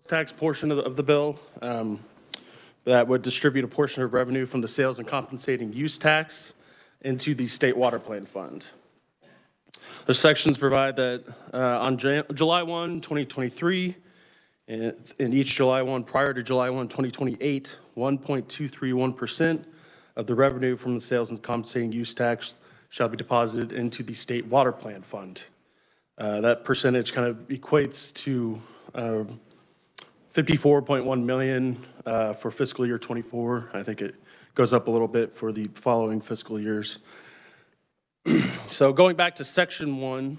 tax portion of the bill that would distribute a portion of revenue from the sales and compensating use tax into the state water plan fund. Those sections provide that on July 1, 2023, and each July 1 prior to July 1, 2028, 1.231% of the revenue from the sales and compensating use tax shall be deposited into the state water plan fund. That percentage kind of equates to 54.1 million for fiscal year 24. I think it goes up a little bit for the following fiscal years. So going back to section 1,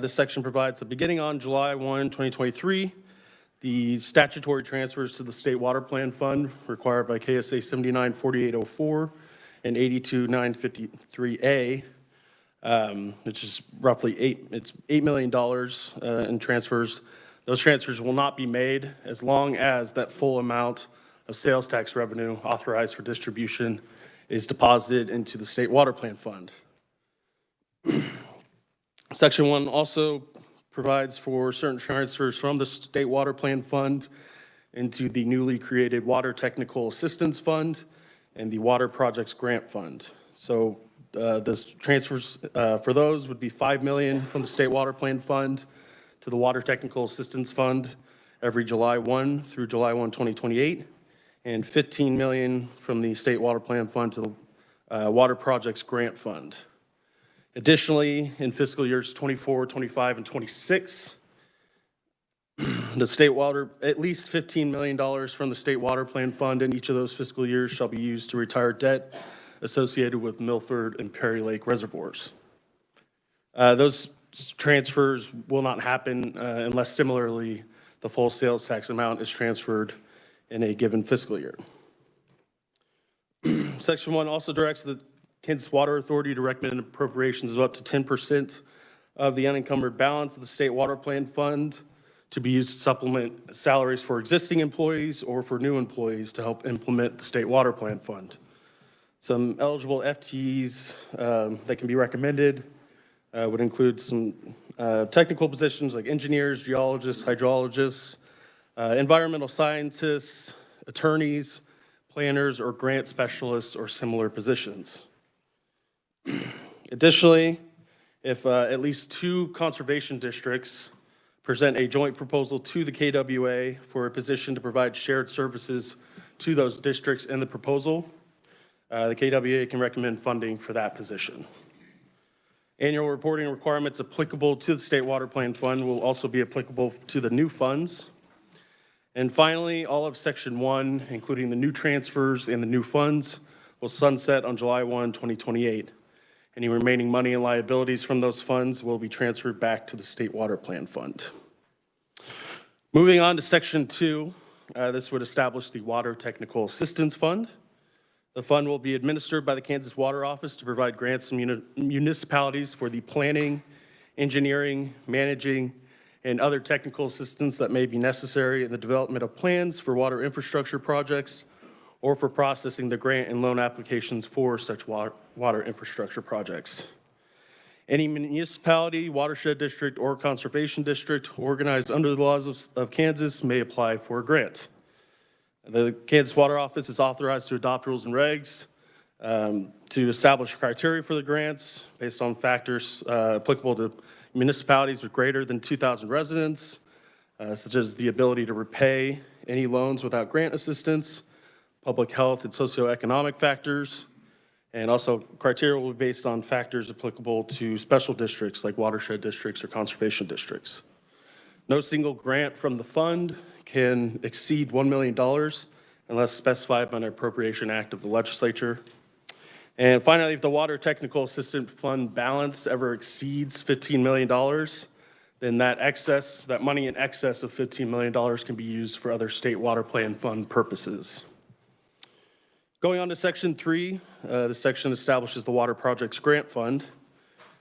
this section provides that beginning on July 1, 2023, the statutory transfers to the state water plan fund required by KSA 794804 and 82953A, which is roughly $8 million in transfers. Those transfers will not be made as long as that full amount of sales tax revenue authorized for distribution is deposited into the state water plan fund. Section 1 also provides for certain transfers from the state water plan fund into the newly created Water Technical Assistance Fund and the Water Projects Grant Fund. So the transfers for those would be $5 million from the state water plan fund to the Water Technical Assistance Fund every July 1 through July 1, 2028, and $15 million from the state water plan fund to the Water Projects Grant Fund. Additionally, in fiscal years 24, 25, and 26, the state water, at least $15 million from the state water plan fund in each of those fiscal years shall be used to retire debt associated with Milford and Perry Lake reservoirs. Those transfers will not happen unless similarly the full sales tax amount is transferred in a given fiscal year. Section 1 also directs the Kansas Water Authority to recommend appropriations of up to 10% of the unencumbered balance of the state water plan fund to be used to supplement salaries for existing employees or for new employees to help implement the state water plan fund. Some eligible FTEs that can be recommended would include some technical positions like engineers, geologists, hydrologists, environmental scientists, attorneys, planners, or grant specialists or similar positions. Additionally, if at least 2 conservation districts present a joint proposal to the KWA for a position to provide shared services to those districts in the proposal, the KWA can recommend funding for that position. Annual reporting requirements applicable to the State Water Plan Fund will also be applicable to the new funds. And finally, all of Section 1, including the new transfers and the new funds, will sunset on July 1, 2028. Any remaining money and liabilities from those funds will be transferred back to the State Water Plan Fund. Moving on to Section 2, this would establish the Water Technical Assistance Fund. The fund will be administered by the Kansas Water Office to provide grants to municipalities for the planning, engineering, managing, and other technical assistance that may be necessary in the development of plans for water infrastructure projects or for processing the grant and loan applications for such water infrastructure projects. Any municipality, watershed district, or conservation district organized under the laws of Kansas may apply for a grant. The Kansas Water Office is authorized to adopt rules and regs to establish criteria for the grants based on factors applicable to municipalities with greater than 2,000 residents, such as the ability to repay any loans without grant assistance, public health and socioeconomic factors, and also criteria will be based on factors applicable to special districts like watershed districts or conservation districts. No single grant from the fund can exceed $1 million unless specified by an appropriation act of the legislature. And finally, if the Water Technical Assistance Fund balance ever exceeds $15 million, then that money in excess of $15 million can be used for other state water plan fund purposes. Going on to Section 3, this section establishes the Water Projects Grant Fund.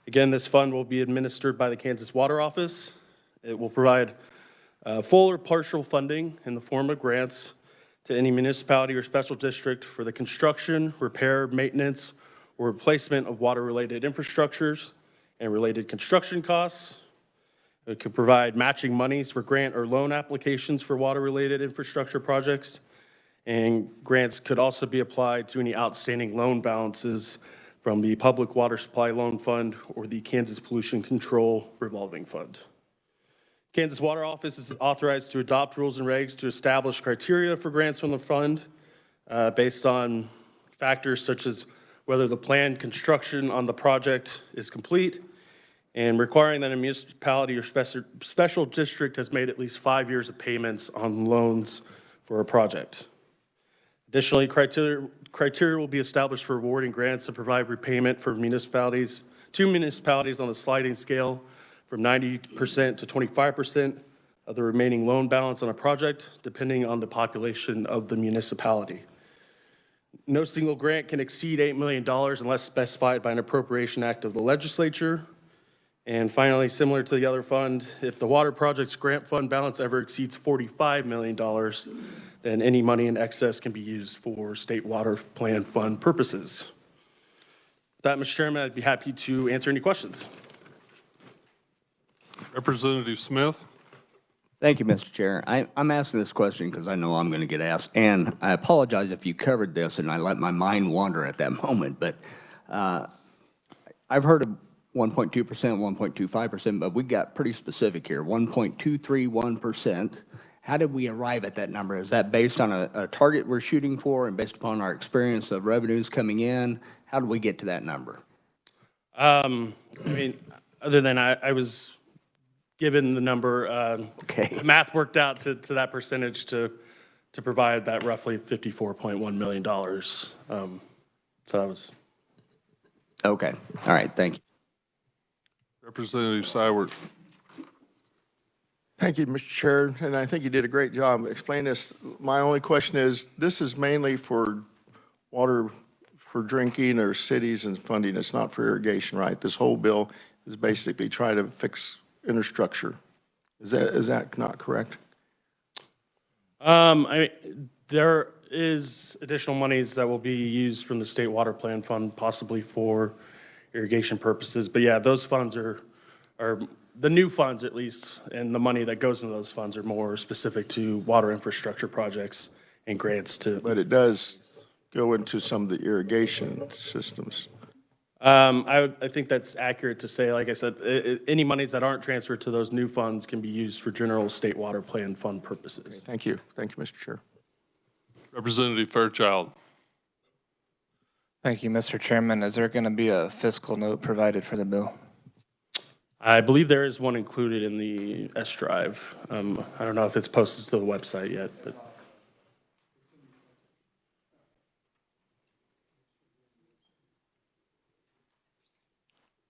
Again, this fund will be administered by the Kansas Water Office. It will provide full or partial funding in the form of grants to any municipality or special district for the construction, repair, maintenance, or replacement of water-related infrastructures and related construction costs. It could provide matching monies for grant or loan applications for water-related infrastructure projects. And grants could also be applied to any outstanding loan balances from the Public Water Supply Loan Fund or the Kansas Pollution Control Revolving Fund. Kansas Water Office is authorized to adopt rules and regs to establish criteria for grants from the fund based on factors such as whether the planned construction on the project is complete and requiring that a municipality or special district has made at least 5 years of payments on loans for a project. Additionally, criteria will be established for awarding grants to provide repayment for municipalities on a sliding scale from 90% to 25% of the remaining loan balance on a project, depending on the population of the municipality. No single grant can exceed $8 million unless specified by an appropriation act of the legislature. And finally, similar to the other fund, if the water project's grant fund balance ever exceeds $45 million, then any money in excess can be used for state water plan fund purposes. With that, Mr. Chairman, I'd be happy to answer any questions. Representative Smith. Thank you, Mr. Chair. I'm asking this question because I know I'm going to get asked, and I apologize if you covered this and I let my mind wander at that moment, but I've heard of 1.2%, 1.25%, but we got pretty specific here, 1.231%. How did we arrive at that number? Is that based on a target we're shooting for and based upon our experience of revenues coming in? How did we get to that number? I mean, other than I was given the number, Okay. math worked out to that percentage to provide that roughly $54.1 million. So that was. Okay. All right. Thank you. Representative Sywert. Thank you, Mr. Chair, and I think you did a great job explaining this. My only question is, this is mainly for water for drinking or cities and funding. It's not for irrigation, right? This whole bill is basically trying to fix infrastructure. Is that not correct? I mean, there is additional monies that will be used from the State Water Plan Fund, possibly for irrigation purposes. But yeah, those funds are the new funds, at least, and the money that goes into those funds are more specific to water infrastructure projects and grants to. But it does go into some of the irrigation systems. I think that's accurate to say. Like I said, any monies that aren't transferred to those new funds can be used for general state water plan fund purposes. Thank you. Thank you, Mr. Chair. Representative Fairchild. Thank you, Mr. Chairman. Is there going to be a fiscal note provided for the bill? I believe there is one included in the S drive. I don't know if it's posted to the website yet, but.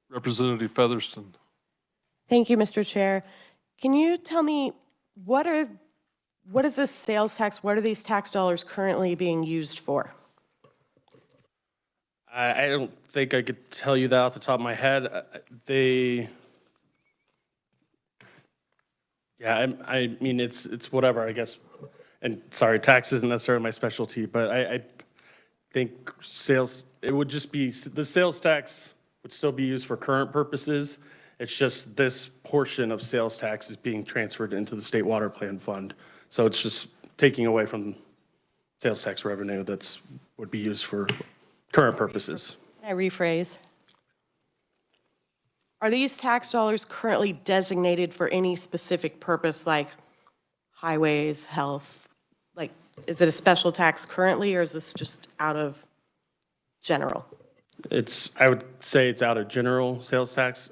Representative Featherston. Thank you, Mr. Chair. Can you tell me what is this sales tax? What are these tax dollars currently being used for? I don't think I could tell you that off the top of my head. I mean, it's whatever, I guess. And sorry, tax isn't necessarily my specialty, but I think it would just be, the sales tax would still be used for current purposes. It's just this portion of sales tax is being transferred into the State Water Plan Fund. So it's just taking away from sales tax revenue would be used for current purposes. Can I rephrase? Are these tax dollars currently designated for any specific purpose, like highways, health? Like, is it a special tax currently, or is this just out of general? I would say it's out of general sales tax.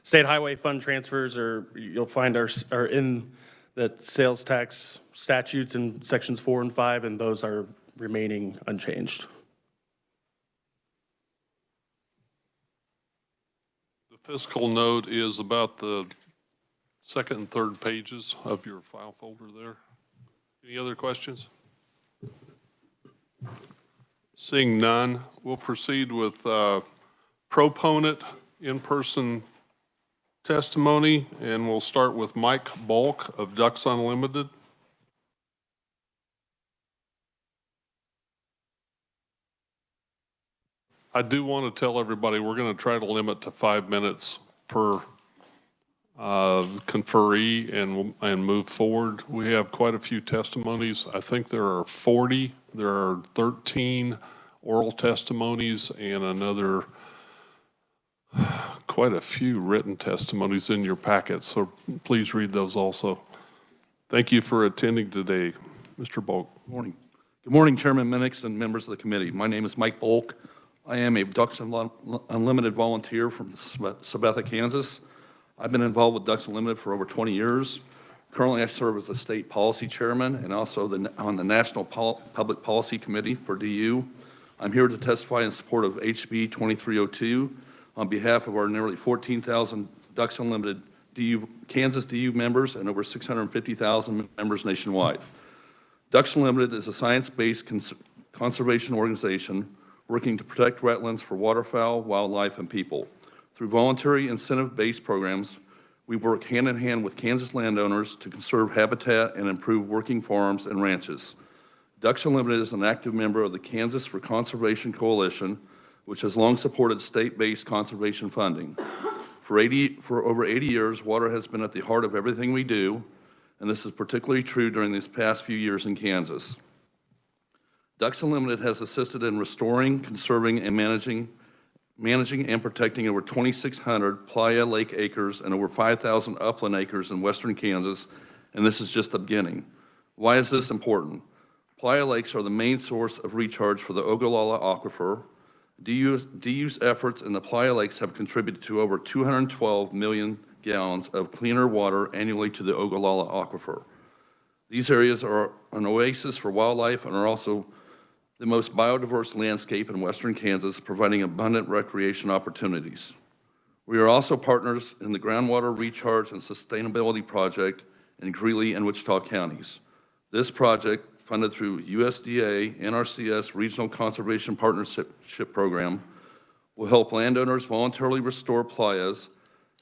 State highway fund transfers you'll find are in the sales tax statutes in sections 4 and 5, and those are remaining unchanged. The fiscal note is about the second and third pages of your file folder there. Any other questions? Seeing none, we'll proceed with proponent in-person testimony, and we'll start with Mike Bulk of Ducks Unlimited. I do want to tell everybody we're going to try to limit to 5 minutes per conferee and move forward. We have quite a few testimonies. I think there are 40. There are 13 oral testimonies and another quite a few written testimonies in your packet, so please read those also. Thank you for attending today. Mr. Bulk. Morning. Good morning, Chairman Minix and members of the committee. My name is Mike Bulk. I am a Ducks Unlimited volunteer from Sabetha, Kansas. I've been involved with Ducks Unlimited for over 20 years. Currently, I serve as the state policy chairman and also on the National Public Policy Committee for DU. I'm here to testify in support of HB 2302 on behalf of our nearly 14,000 Ducks Unlimited Kansas DU members and over 650,000 members nationwide. Ducks Unlimited is a science-based conservation organization working to protect wetlands for waterfowl, wildlife, and people. Through voluntary incentive-based programs, we work hand-in-hand with Kansas landowners to conserve habitat and improve working farms and ranches. Ducks Unlimited is an active member of the Kansas for Conservation Coalition, which has long supported state-based conservation funding. For over 80 years, water has been at the heart of everything we do, and this is particularly true during these past few years in Kansas. Ducks Unlimited has assisted in restoring, conserving, and managing and protecting over 2,600 playa lake acres and over 5,000 upland acres in western Kansas, and this is just the beginning. Why is this important? Playa lakes are the main source of recharge for the Ogallala Aquifer. DU's efforts in the Playa Lakes have contributed to over 212 million gallons of cleaner water annually to the Ogallala Aquifer. These areas are an oasis for wildlife and are also the most biodiverse landscape in western Kansas, providing abundant recreation opportunities. We are also partners in the Groundwater Recharge and Sustainability Project in Greeley and Wichita counties. This project, funded through USDA NRCS Regional Conservation Partnership Program, will help landowners voluntarily restore playas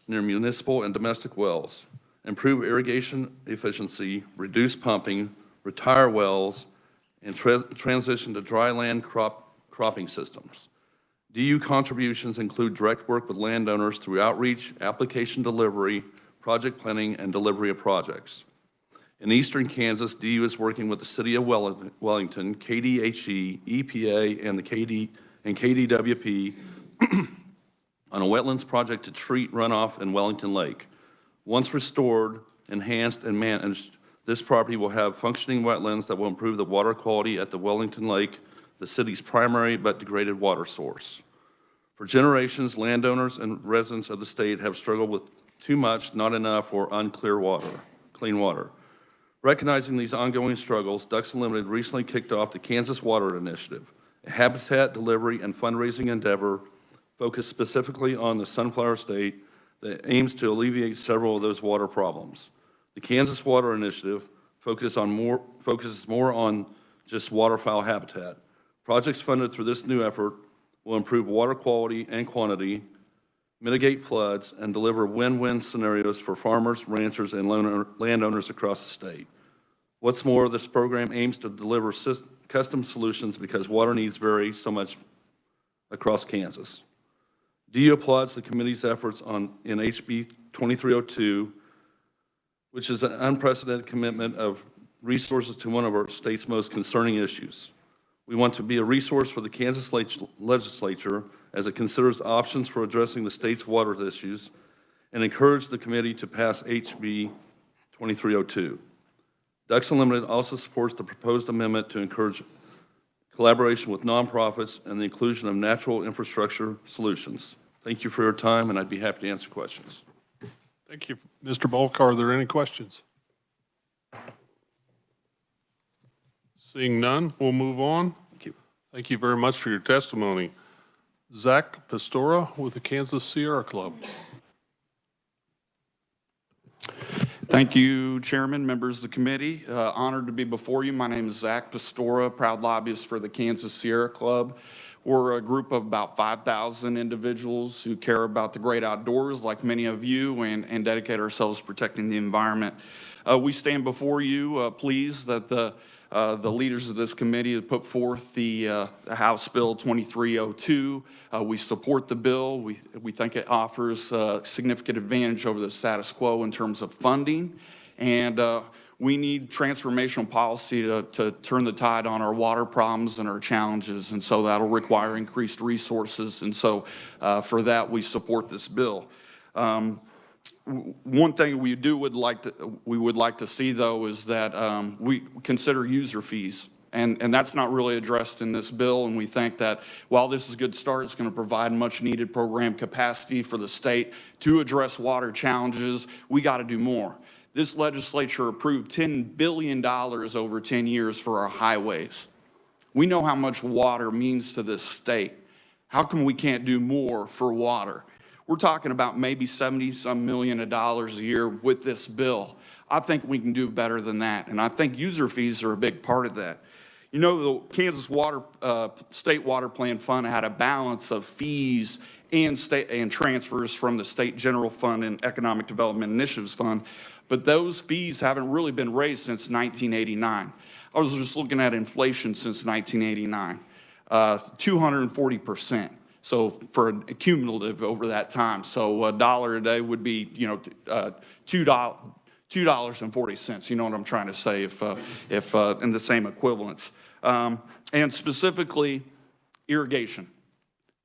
near municipal and domestic wells, improve irrigation efficiency, reduce pumping, retire wells, and transition to dry land cropping systems. DU contributions include direct work with landowners through outreach, application delivery, project planning, and delivery of projects. In eastern Kansas, DU is working with the City of Wellington, KDHE, EPA, and KDWP on a wetlands project to treat runoff in Wellington Lake. Once restored, enhanced, and managed, this property will have functioning wetlands that will improve the water quality at the Wellington Lake, the city's primary but degraded water source. For generations, landowners and residents of the state have struggled with too much, not enough, or unclear water, clean water. Recognizing these ongoing struggles, Ducks Unlimited recently kicked off the Kansas Water Initiative, a habitat delivery and fundraising endeavor focused specifically on the Sunflower State that aims to alleviate several of those water problems. The Kansas Water Initiative focuses more on just waterfowl habitat. Projects funded through this new effort will improve water quality and quantity, mitigate floods, and deliver win-win scenarios for farmers, ranchers, and landowners across the state. What's more, this program aims to deliver custom solutions because water needs vary so much across Kansas. DU applauds the committee's efforts in HB 2302, which is an unprecedented commitment of resources to one of our state's most concerning issues. We want to be a resource for the Kansas Legislature as it considers options for addressing the state's water issues and encourage the committee to pass HB 2302. Ducks Unlimited also supports the proposed amendment to encourage collaboration with nonprofits and the inclusion of natural infrastructure solutions. Thank you for your time, and I'd be happy to answer questions. Thank you, Mr. Bulk. Are there any questions? Seeing none, we'll move on. Thank you. Thank you very much for your testimony. Zach Pastora with the Kansas Sierra Club. Thank you, Chairman, members of the committee. Honored to be before you. My name is Zach Pastora, proud lobbyist for the Kansas Sierra Club. We're a group of about 5,000 individuals who care about the great outdoors, like many of you, and dedicate ourselves to protecting the environment. We stand before you pleased that the leaders of this committee have put forth the House Bill 2302. We support the bill. We think it offers a significant advantage over the status quo in terms of funding. And we need transformational policy to turn the tide on our water problems and our challenges. And so that'll require increased resources. And so for that, we support this bill. One thing we would like to see, though, is that we consider user fees. And that's not really addressed in this bill. And we think that while this is a good start, it's going to provide much needed program capacity for the state to address water challenges. We got to do more. This legislature approved $10 billion over 10 years for our highways. We know how much water means to this state. How come we can't do more for water? We're talking about maybe $70-some million a year with this bill. I think we can do better than that, and I think user fees are a big part of that. You know, the Kansas State Water Plan Fund had a balance of fees and transfers from the State General Fund and Economic Development Initiatives Fund, but those fees haven't really been raised since 1989. I was just looking at inflation since 1989, 240%. So for a cumulative over that time. So $1 a day would be, you know, $2.40. You know what I'm trying to say if in the same equivalence. And specifically irrigation.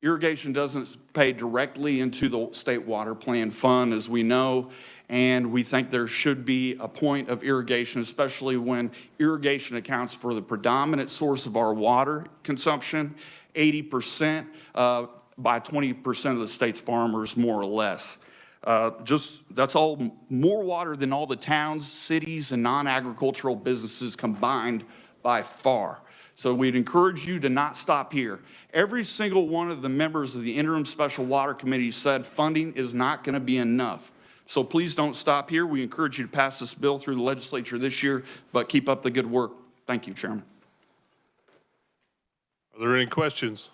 Irrigation doesn't pay directly into the State Water Plan Fund, as we know, and we think there should be a point of irrigation, especially when irrigation accounts for the predominant source of our water consumption, 80%, by 20% of the state's farmers, more or less. That's all more water than all the towns, cities, and non-agricultural businesses combined by far. So we'd encourage you to not stop here. Every single one of the members of the Interim Special Water Committee said funding is not going to be enough. So please don't stop here. We encourage you to pass this bill through the legislature this year, but keep up the good work. Thank you, Chairman. Are there any questions?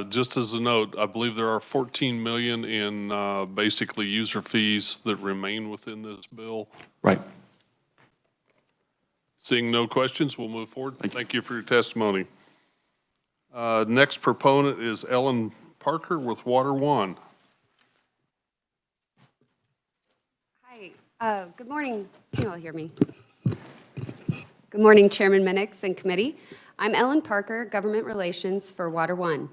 Just as a note, I believe there are 14 million in basically user fees that remain within this bill. Right. Seeing no questions, we'll move forward. Thank you for your testimony. Next proponent is Ellen Parker with Water One. Hi, good morning. Can you all hear me? Good morning, Chairman Minix and committee. I'm Ellen Parker, Government Relations for Water One.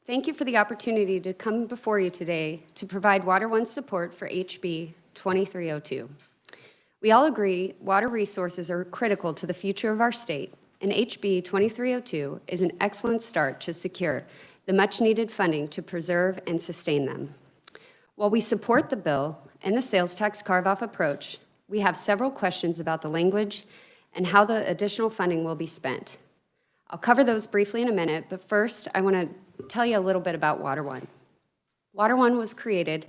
Thank you for the opportunity to come before you today to provide Water One's support for HB 2302. We all agree water resources are critical to the future of our state, and HB 2302 is an excellent start to secure the much-needed funding to preserve and sustain them. While we support the bill and the sales tax carve-off approach, we have several questions about the language and how the additional funding will be spent. I'll cover those briefly in a minute, but first I want to tell you a little bit about Water One. Water One was created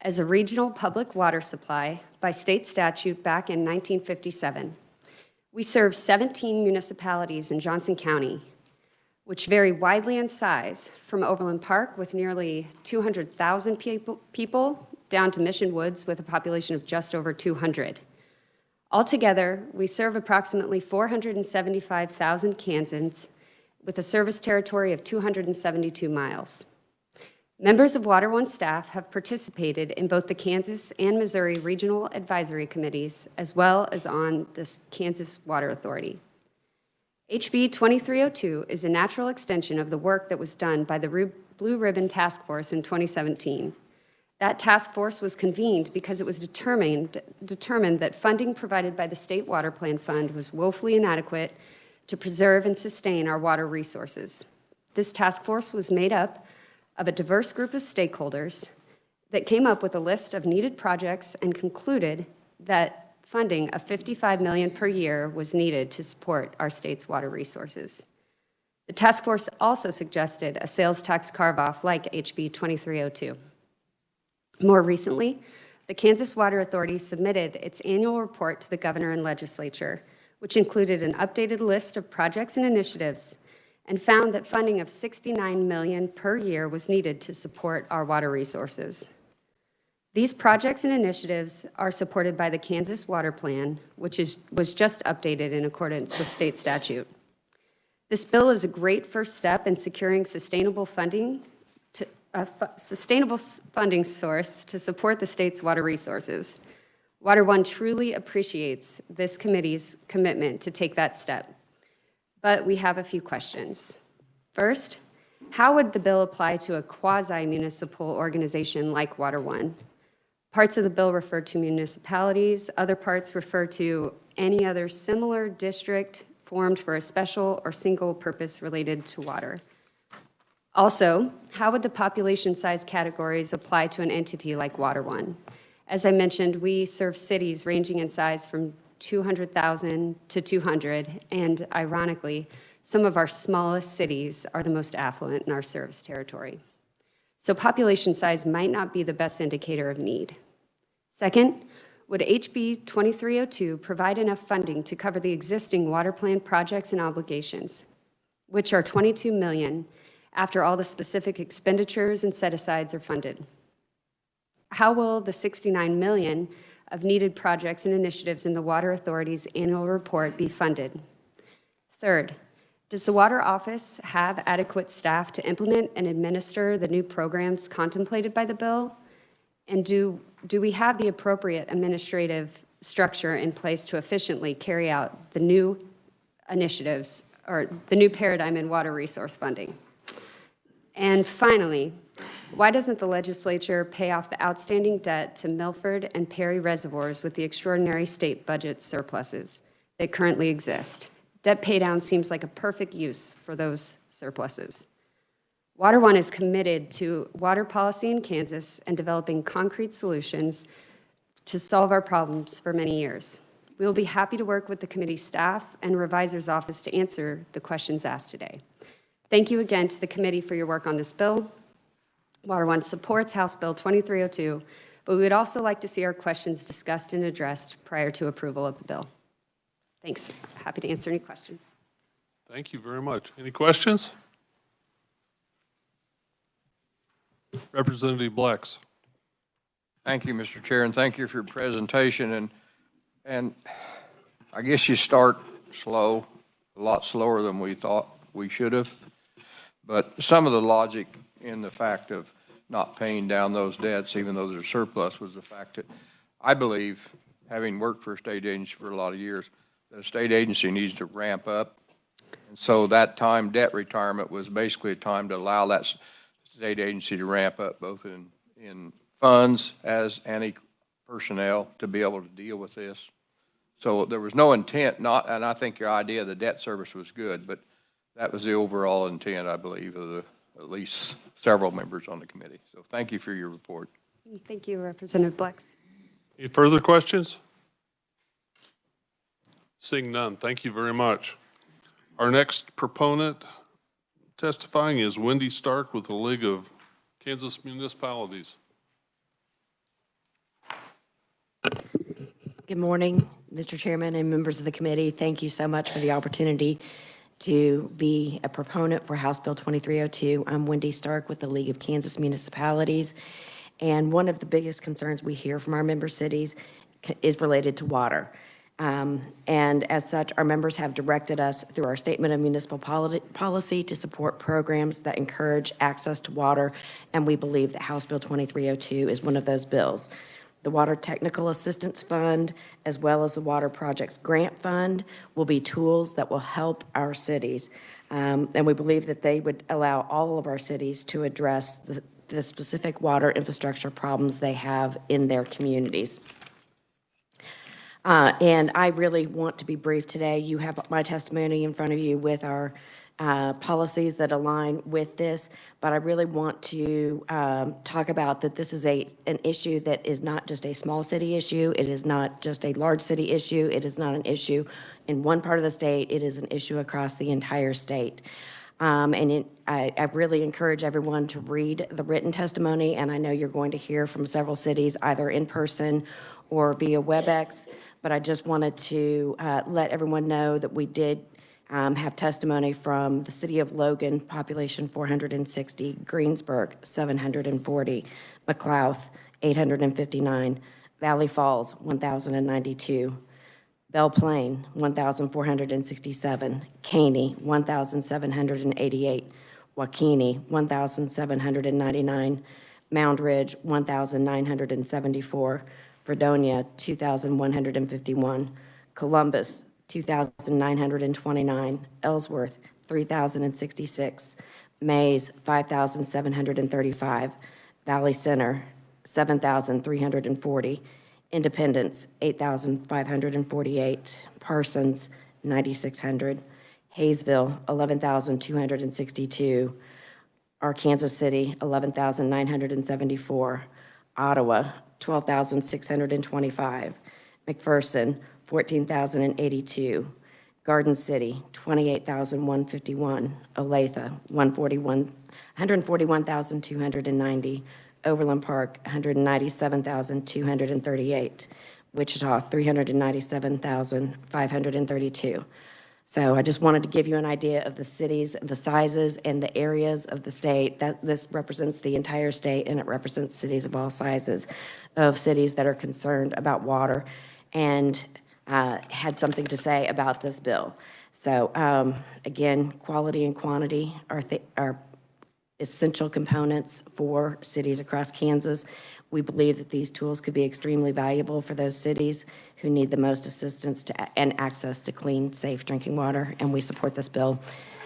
as a regional public water supply by state statute back in 1957. We serve 17 municipalities in Johnson County, which vary widely in size, from Overland Park with nearly 200,000 people down to Mission Woods with a population of just over 200. Altogether, we serve approximately 475,000 Kansans with a service territory of 272 miles. Members of Water One staff have participated in both the Kansas and Missouri Regional Advisory Committees, as well as on the Kansas Water Authority. HB 2302 is a natural extension of the work that was done by the Blue Ribbon Task Force in 2017. That task force was convened because it was determined that funding provided by the State Water Plan Fund was woefully inadequate to preserve and sustain our water resources. This task force was made up of a diverse group of stakeholders that came up with a list of needed projects and concluded that funding of $55 million per year was needed to support our state's water resources. The task force also suggested a sales tax carve-off like HB 2302. More recently, the Kansas Water Authority submitted its annual report to the governor and legislature, which included an updated list of projects and initiatives, and found that funding of $69 million per year was needed to support our water resources. These projects and initiatives are supported by the Kansas Water Plan, which was just updated in accordance with state statute. This bill is a great first step in securing sustainable funding source to support the state's water resources. Water One truly appreciates this committee's commitment to take that step. But we have a few questions. First, how would the bill apply to a quasi-municipal organization like Water One? Parts of the bill refer to municipalities, other parts refer to any other similar district formed for a special or single purpose related to water. Also, how would the population size categories apply to an entity like Water One? As I mentioned, we serve cities ranging in size from 200,000 to 200, and ironically, some of our smallest cities are the most affluent in our service territory. So population size might not be the best indicator of need. Second, would HB 2302 provide enough funding to cover the existing water plan projects and obligations, which are $22 million after all the specific expenditures and set-asides are funded? How will the $69 million of needed projects and initiatives in the Water Authority's annual report be funded? Third, does the Water Office have adequate staff to implement and administer the new programs contemplated by the bill? And do we have the appropriate administrative structure in place to efficiently carry out the new initiatives or the new paradigm in water resource funding? And finally, why doesn't the legislature pay off the outstanding debt to Milford and Perry reservoirs with the extraordinary state budget surpluses that currently exist? Debt paydown seems like a perfect use for those surpluses. Water One is committed to water policy in Kansas and developing concrete solutions to solve our problems for many years. We will be happy to work with the committee staff and revisor's office to answer the questions asked today. Thank you again to the committee for your work on this bill. Water One supports House Bill 2302, but we would also like to see our questions discussed and addressed prior to approval of the bill. Thanks. Happy to answer any questions. Thank you very much. Any questions? Representative Blex. Thank you, Mr. Chair, and thank you for your presentation. And I guess you start slow, a lot slower than we thought we should have. But some of the logic in the fact of not paying down those debts, even though there's surplus, was the fact that I believe, having worked for a state agency for a lot of years, that a state agency needs to ramp up. And so that time debt retirement was basically a time to allow that state agency to ramp up both in funds as any personnel to be able to deal with this. So there was no intent, and I think your idea of the debt service was good, but that was the overall intent, I believe, of at least several members on the committee. So thank you for your report. Thank you, Representative Blex. Any further questions? Seeing none, thank you very much. Our next proponent testifying is Wendy Stark with the League of Kansas Municipalities. Good morning, Mr. Chairman and members of the committee. Thank you so much for the opportunity to be a proponent for House Bill 2302. I'm Wendy Stark with the League of Kansas Municipalities. And one of the biggest concerns we hear from our member cities is related to water. And as such, our members have directed us through our Statement of Municipal Policy to support programs that encourage access to water, and we believe that House Bill 2302 is one of those bills. The Water Technical Assistance Fund, as well as the Water Projects Grant Fund, will be tools that will help our cities. And we believe that they would allow all of our cities to address the specific water infrastructure problems they have in their communities. And I really want to be brief today. You have my testimony in front of you with our policies that align with this, but I really want to talk about that this is an issue that is not just a small city issue. It is not just a large city issue. It is not an issue in one part of the state. It is an issue across the entire state. I really encourage everyone to read the written testimony, and I know you're going to hear from several cities either in person or via WebEx, but I just wanted to let everyone know that we did have testimony from the city of Logan, population 460, Greensburg, 740, McLouth, 859. Valley Falls, 1,092. Belle Plaine, 1,467. Caney, 1,788. Waukene, 1,799. Mound Ridge, 1,974. Fredonia, 2,151. Columbus, 2,929. Ellsworth, 3,066. Mays, 5,735. Valley Center, 7,340. Independence, 8,548. Parsons, 9,600. Hayesville, 11,262. Arkansas City, 11,974. Ottawa, 12,625. McPherson, 14,082. Garden City, 28,151. Olathe, 141,290. Overland Park, 197,238. Wichita, 397,532. So I just wanted to give you an idea of the cities, the sizes, and the areas of the state. That this represents the entire state, and it represents cities of all sizes, of cities that are concerned about water and had something to say about this bill. So again, quality and quantity are essential components for cities across Kansas. We believe that these tools could be extremely valuable for those cities who need the most assistance and access to clean, safe drinking water, and we support this bill.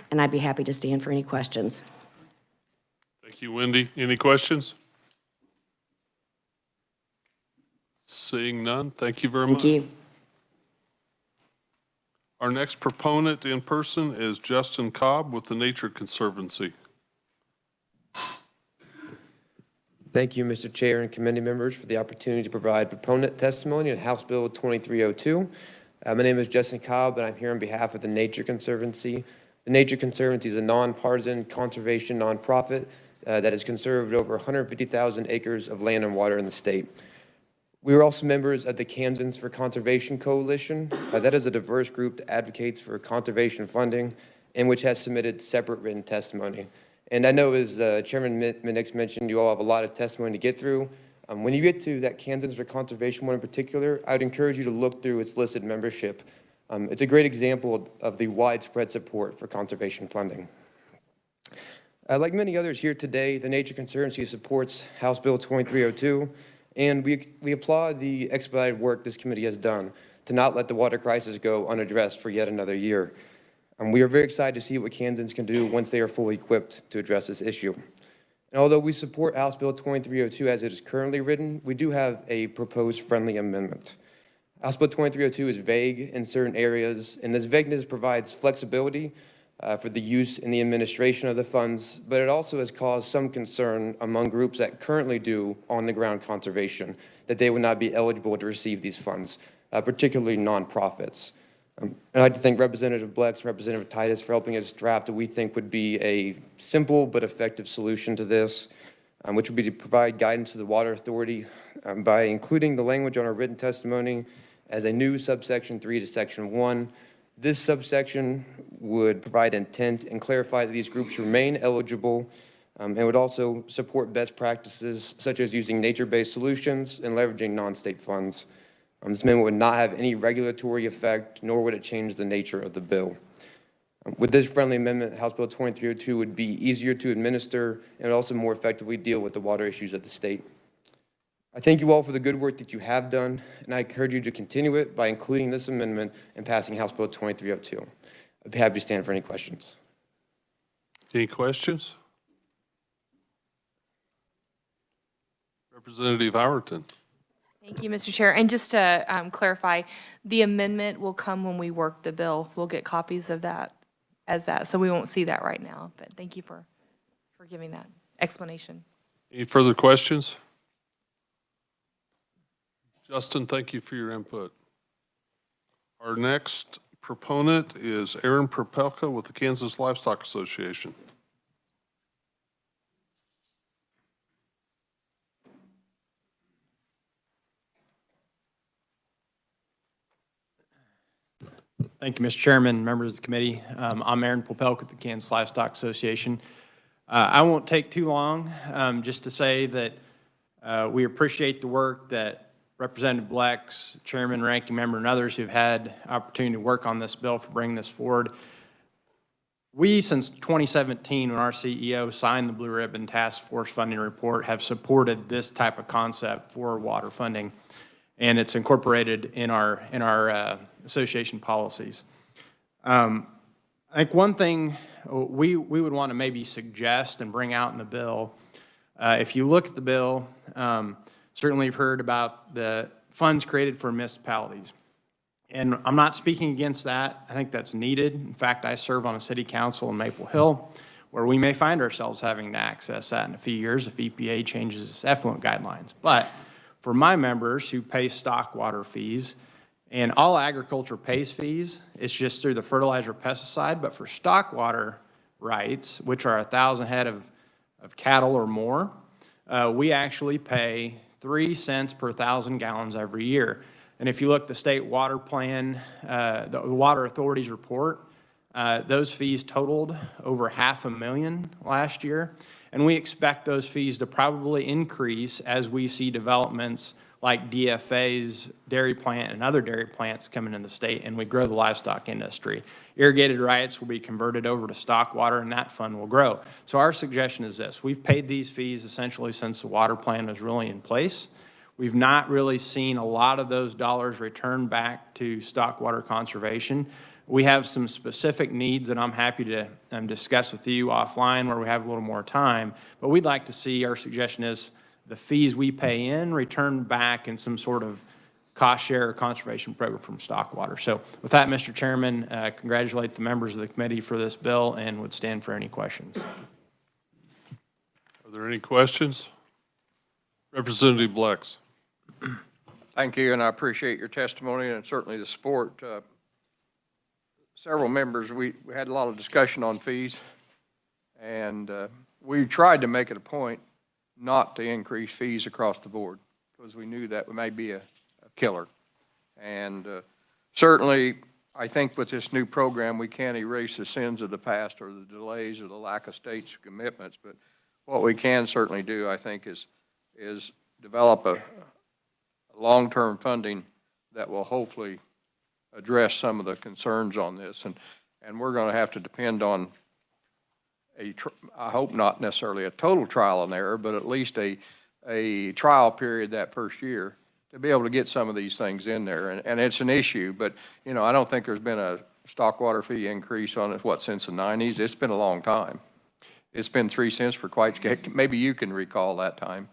And I'd be happy to stand for any questions. Thank you, Wendy. Any questions? Seeing none, thank you very much. Thank you. Our next proponent in person is Justin Cobb with the Nature Conservancy. Thank you, Mr. Chair and committee members, for the opportunity to provide proponent testimony on House Bill 2302. My name is Justin Cobb, and I'm here on behalf of the Nature Conservancy. The Nature Conservancy is a nonpartisan conservation nonprofit that has conserved over 150,000 acres of land and water in the state. We are also members of the Kansans for Conservation Coalition. That is a diverse group that advocates for conservation funding and which has submitted separate written testimony. And I know, as Chairman Minix mentioned, you all have a lot of testimony to get through. When you get to that Kansans for Conservation one in particular, I would encourage you to look through its listed membership. It's a great example of the widespread support for conservation funding. Like many others here today, the Nature Conservancy supports House Bill 2302, and we applaud the expedited work this committee has done to not let the water crisis go unaddressed for yet another year. We are very excited to see what Kansans can do once they are fully equipped to address this issue. And although we support House Bill 2302 as it is currently written, we do have a proposed friendly amendment. House Bill 2302 is vague in certain areas, and this vagueness provides flexibility for the use and the administration of the funds, but it also has caused some concern among groups that currently do on-the-ground conservation, that they would not be eligible to receive these funds, particularly nonprofits. And I'd like to thank Representative Blex and Representative Titus for helping us draft what we think would be a simple but effective solution to this, which would be to provide guidance to the Water Authority by including the language on our written testimony as a new subsection 3 to section 1. This subsection would provide intent and clarify that these groups remain eligible and would also support best practices such as using nature-based solutions and leveraging non-state funds. This amendment would not have any regulatory effect, nor would it change the nature of the bill. With this friendly amendment, House Bill 2302 would be easier to administer and also more effectively deal with the water issues of the state. I thank you all for the good work that you have done, and I encourage you to continue it by including this amendment and passing House Bill 2302. I'd be happy to stand for any questions. Any questions? Representative Howerton. Thank you, Mr. Chair. And just to clarify, the amendment will come when we work the bill. We'll get copies of that as that, so we won't see that right now. But thank you for giving that explanation. Any further questions? Justin, thank you for your input. Our next proponent is Aaron Propelka with the Kansas Livestock Association. Thank you, Mr. Chairman, members of the committee. I'm Aaron Popelk with the Kansas Livestock Association. I won't take too long, just to say that We appreciate the work that Representative Blex, Chairman, Ranking Member, and others who've had opportunity to work on this bill for bringing this forward. We, since 2017, when our CEO signed the Blue Ribbon Task Force funding report, have supported this type of concept for water funding, and it's incorporated in our association policies. I think one thing we would want to maybe suggest and bring out in the bill, if you look at the bill, certainly you've heard about the funds created for municipalities. And I'm not speaking against that. I think that's needed. In fact, I serve on a city council in Maple Hill where we may find ourselves having to access that in a few years if EPA changes its effluent guidelines. But for my members who pay stock water fees, and all agriculture pays fees, it's just through the fertilizer pesticide, but for stock water rights, which are 1,000 head of cattle or more, we actually pay 3 cents per 1,000 gallons every year. And if you look at the state water plan, the Water Authority's report, those fees totaled over $500,000 last year. And we expect those fees to probably increase as we see developments like DFA's dairy plant and other dairy plants coming in the state, and we grow the livestock industry. Irrigated rights will be converted over to stock water, and that fund will grow. So our suggestion is this. We've paid these fees essentially since the water plan was really in place. We've not really seen a lot of those dollars return back to stock water conservation. We have some specific needs that I'm happy to discuss with you offline where we have a little more time, but we'd like to see, our suggestion is, the fees we pay in return back in some sort of cost share or conservation program from stock water. So with that, Mr. Chairman, congratulate the members of the committee for this bill and would stand for any questions. Are there any questions? Representative Blex. Thank you, and I appreciate your testimony and certainly the support. Several members, we had a lot of discussion on fees, and we tried to make it a point not to increase fees across the board because we knew that may be a killer. And certainly, I think with this new program, we can't erase the sins of the past or the delays or the lack of states' commitments, but what we can certainly do, I think, is develop a long-term funding that will hopefully address some of the concerns on this. And we're going to have to depend on I hope not necessarily a total trial and error, but at least a trial period that first year to be able to get some of these things in there. And it's an issue, but, you know, I don't think there's been a stock water fee increase on it, since the 90s? It's been a long time. It's been 3 cents for maybe you can recall that time.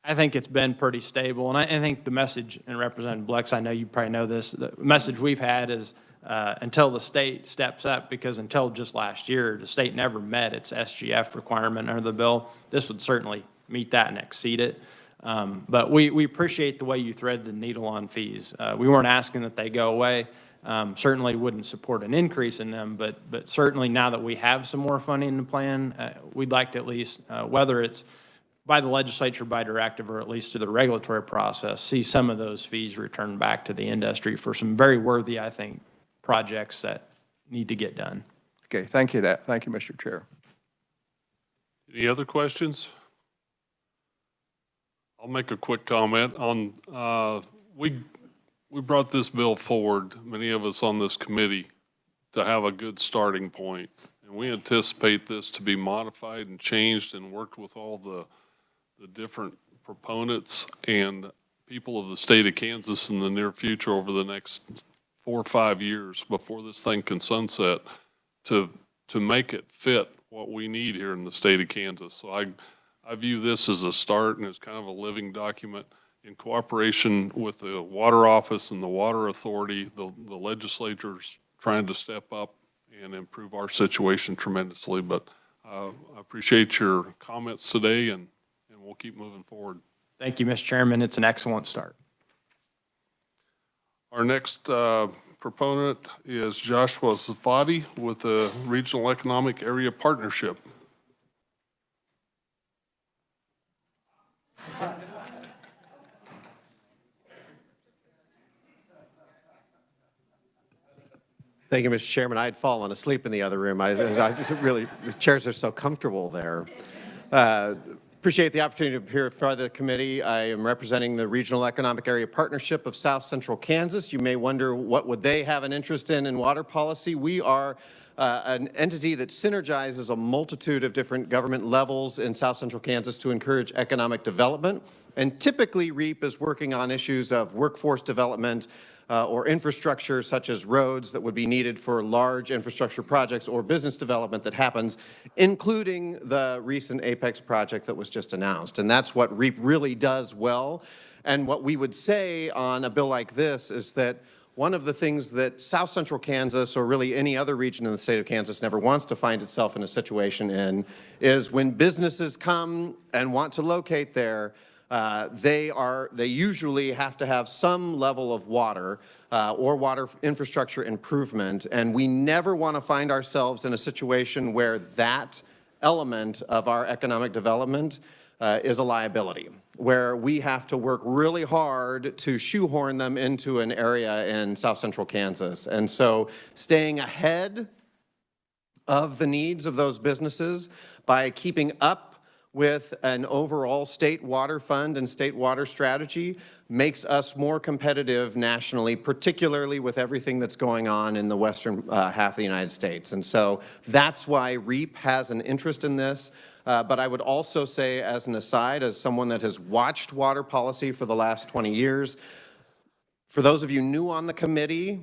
I think it's been pretty stable, and I think the message, and Representative Blex, I know you probably know this, the message we've had is until the state steps up, because until just last year, the state never met its SGF requirement under the bill. This would certainly meet that and exceed it. But we appreciate the way you thread the needle on fees. We weren't asking that they go away. Certainly wouldn't support an increase in them, but certainly now that we have some more funding in the plan, we'd like to at least, whether it's by the legislature, by directive, or at least through the regulatory process, see some of those fees returned back to the industry for some very worthy, I think, projects that need to get done. Okay, thank you, Mr. Chair. Any other questions? I'll make a quick comment on, we brought this bill forward, many of us on this committee, to have a good starting point. And we anticipate this to be modified and changed and worked with all the different proponents and people of the state of Kansas in the near future over the next 4 or 5 years before this thing can sunset to make it fit what we need here in the state of Kansas. So I view this as a start and as kind of a living document in cooperation with the Water Office and the Water Authority. The legislature's trying to step up and improve our situation tremendously. But I appreciate your comments today, and we'll keep moving forward. Thank you, Mr. Chairman. It's an excellent start. Our next proponent is Joshua Zafati with the Regional Economic Area Partnership. Thank you, Mr. Chairman. I had fallen asleep in the other room. I just really, the chairs are so comfortable there. Appreciate the opportunity to appear before the committee. I am representing the Regional Economic Area Partnership of South Central Kansas. You may wonder, what would they have an interest in water policy? We are an entity that synergizes a multitude of different government levels in South Central Kansas to encourage economic development. And typically, REAP is working on issues of workforce development, or infrastructure such as roads that would be needed for large infrastructure projects or business development that happens, including the recent Apex project that was just announced. And that's what REAP really does well. And what we would say on a bill like this is that one of the things that South Central Kansas, or really any other region in the state of Kansas, never wants to find itself in a situation in is when businesses come and want to locate there, they usually have to have some level of water or water infrastructure improvement, and we never want to find ourselves in a situation where that element of our economic development is a liability, where we have to work really hard to shoehorn them into an area in South Central Kansas. And so staying ahead of the needs of those businesses by keeping up with an overall state water fund and state water strategy makes us more competitive nationally, particularly with everything that's going on in the western half of the United States. And so that's why REAP has an interest in this. But I would also say, as an aside, as someone that has watched water policy for the last 20 years, for those of you new on the committee,